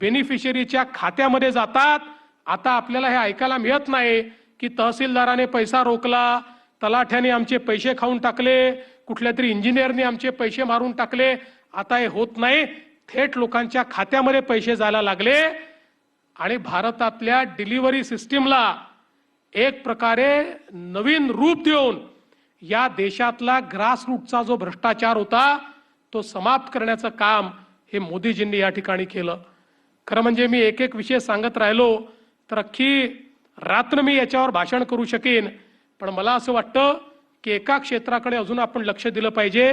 बेनिफिशरीच्या खात्यामध्ये जातात। आता आपल्याला हे ऐकायला मिळत नाही की तहसीलदाराने पैसा रोखला, तलाठ्याने आमचे पैसे खाऊन टाकले, कुठल्या तरी इंजिनियरने आमचे पैसे मारून टाकले। आता हे होत नाही, थेट लोकांच्या खात्यामध्ये पैसे जायला लागले आणि भारतातल्या डिलिव्हरी सिस्टीमला एक प्रकारे नवीन रूप देऊन या देशातला ग्रासरूटचा जो भ्रष्टाचार होता तो समाप्त करण्याचं काम हे मोदीजींनी या ठिकाणी केलं। खरं म्हणजे मी एक एक विषय सांगत राहिलो तर अख्खी रात्र मी याच्यावर भाषण करू शकेन, पण मला असं वाटतं की एका क्षेत्राकडे अजून आपण लक्ष दिलं पाहिजे,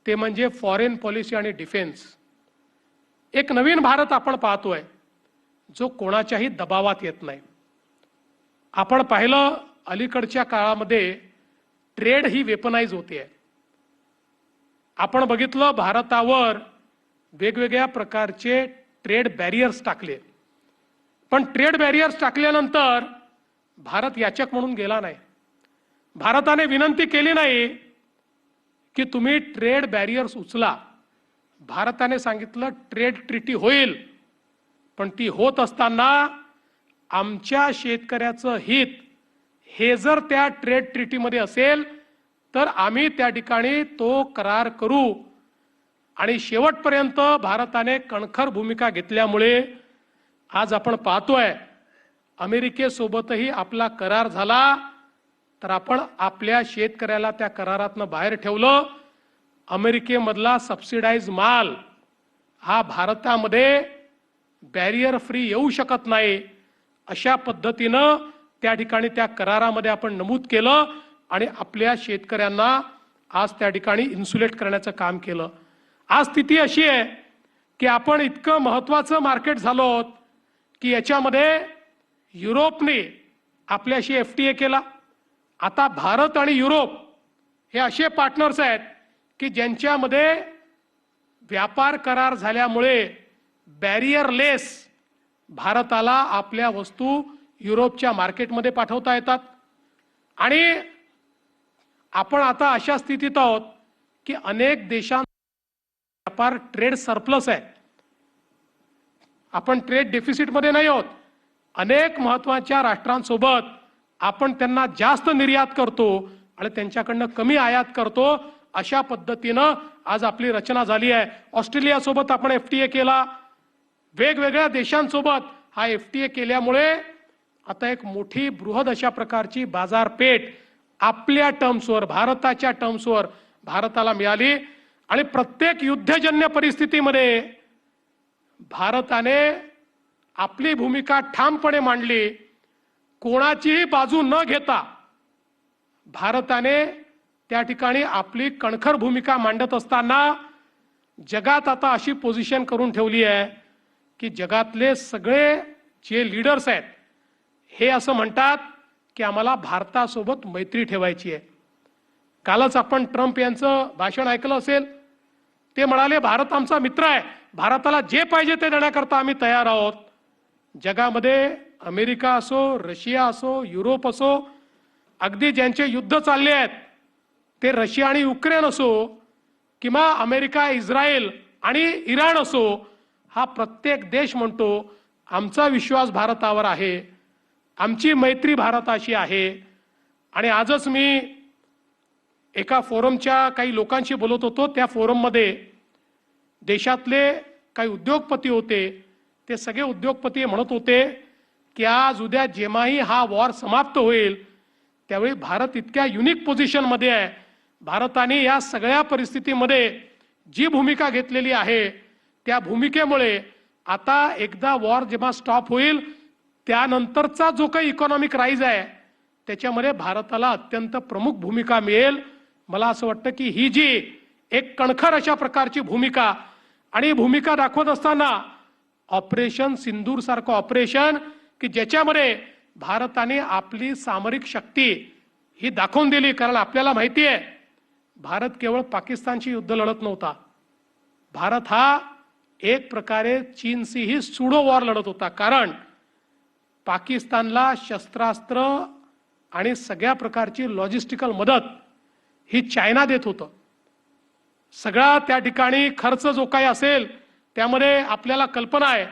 ते म्हणजे फॉरेन पॉलिसी आणि डिफेन्स। एक नवीन भारत आपण पाहतोय जो कोणाच्याही दबावात येत नाही। आपण पाहिलं अलीकडच्या काळामध्ये ट्रेड ही वेपनाइज होते। आपण बघितलं भारतावर वेगवेगळ्या प्रकारचे ट्रेड बॅरियर्स टाकले, पण ट्रेड बॅरियर्स टाकल्यानंतर भारत याचक म्हणून गेला नाही। भारताने विनंती केली नाही की तुम्ही ट्रेड बॅरियर्स उचला। भारताने सांगितलं ट्रेड ट्रीटी होईल, पण ती होत असताना आमच्या शेतकऱ्याचं हित हे जर त्या ट्रेड ट्रीटीमध्ये असेल तर आम्ही त्या ठिकाणी तो करार करू। आणि शेवटपर्यंत भारताने कणखर भूमिका घेतल्यामुळे आज आपण पाहतोय अमेरिकेसोबतही आपला करार झाला, तर आपण आपल्या शेतकऱ्याला त्या करारातनं बाहेर ठेवलं। अमेरिकेमधला सबसिडाइज माल हा भारतामध्ये बॅरियर फ्री येऊ शकत नाही, अशा पद्धतीनं त्या ठिकाणी त्या करारामध्ये आपण नमूद केलं आणि आपल्या शेतकऱ्यांना आज त्या ठिकाणी इन्सुलेट करण्याचं काम केलं। आज स्थिती अशी आहे की आपण इतकं महत्त्वाचं मार्केट झालो आहोत की याच्यामध्ये युरोपने आपल्याशी एफटीए केला। आता भारत आणि युरोप हे असे पार्टनर्स आहेत की ज्यांच्यामध्ये व्यापार करार झाल्यामुळे बॅरियरलेस भारताला आपल्या वस्तू युरोपच्या मार्केटमध्ये पाठवता येतात। आणि आपण आता अशा स्थितीत आहोत की अनेक देशांत व्यापार ट्रेड सरप्लस आहे, आपण ट्रेड डेफिसिट मध्ये नाही आहोत। अनेक महत्त्वाच्या राष्ट्रांसोबत आपण त्यांना जास्त निर्यात करतो आणि त्यांच्याकडनं कमी आयात करतो। अशा पद्धतीनं आज आपली रचना झाली आहे। ऑस्ट्रेलिया सोबत आपण एफटीए केला, वेगवेगळ्या देशांसोबत हा एफटीए केल्यामुळे आता एक मोठी बृहद अशा प्रकारची बाजारपेठ आपल्या टर्म्सवर, भारताच्या टर्म्सवर भारताला मिळाली। आणि प्रत्येक युद्धजन्य परिस्थितीमध्ये भारताने आपली भूमिका ठामपणे मांडली। कोणाचीही बाजू न घेता भारताने त्या ठिकाणी आपली कणखर भूमिका मांडत असताना जगात आता अशी पोझिशन करून ठेवली आहे की जगातले सगळे जे लीडर्स आहेत हे असं म्हणतात की आम्हाला भारतासोबत मैत्री ठेवायची आहे। कालच आपण ट्रम्प यांचं भाषण ऐकलं असेल, ते म्हणाले भारत आमचा मित्र आहे, भारताला जे पाहिजे ते देण्याकरता आम्ही तयार आहोत। जगामध्ये अमेरिका असो, रशिया असो, युरोप असो, अगदी ज्यांचे युद्ध चालले आहेत ते रशिया आणि युक्रेन असो किंवा अमेरिका, इस्रायल आणि इराण असो, हा प्रत्येक देश म्हणतो आमचा विश्वास भारतावर आहे, आमची मैत्री भारताशी आहे। आणि आजच मी एका फोरमच्या काही लोकांशी बोलत होतो, त्या फोरममध्ये देशातले काही उद्योगपती होते। ते सगळे उद्योगपती म्हणत होते की आज उद्या जेव्हाही हा वॉर समाप्त होईल त्यावेळी भारत इतक्या युनिक पोझिशनमध्ये आहे, भारताने या सगळ्या परिस्थितीमध्ये जी भूमिका घेतलेली आहे त्या भूमिकेमुळे आता एकदा वॉर जेव्हा स्टॉप होईल त्यानंतरचा जो काही इकॉनॉमिक राईज आहे त्याच्यामध्ये भारताला अत्यंत प्रमुख भूमिका मिळेल। मला असं वाटतं की ही जी एक कणखर अशा प्रकारची भूमिका आणि भूमिका दाखवत असताना ऑपरेशन सिंदूर सारखं ऑपरेशन की ज्याच्यामध्ये भारताने आपली सामरिक शक्ती ही दाखवून दिली। कारण आपल्याला माहिती आहे भारत केवळ पाकिस्तानशी युद्ध लढत नव्हता, भारत हा एक प्रकारे चीनशीही सुडो वॉर लढत होता। कारण पाकिस्तानला शस्त्रास्त्र आणि सगळ्या प्रकारची लॉजिस्टिकल मदत ही चायना देत होतं। सगळा त्या ठिकाणी खर्च जो काही असेल त्यामध्ये आपल्याला कल्पना आहे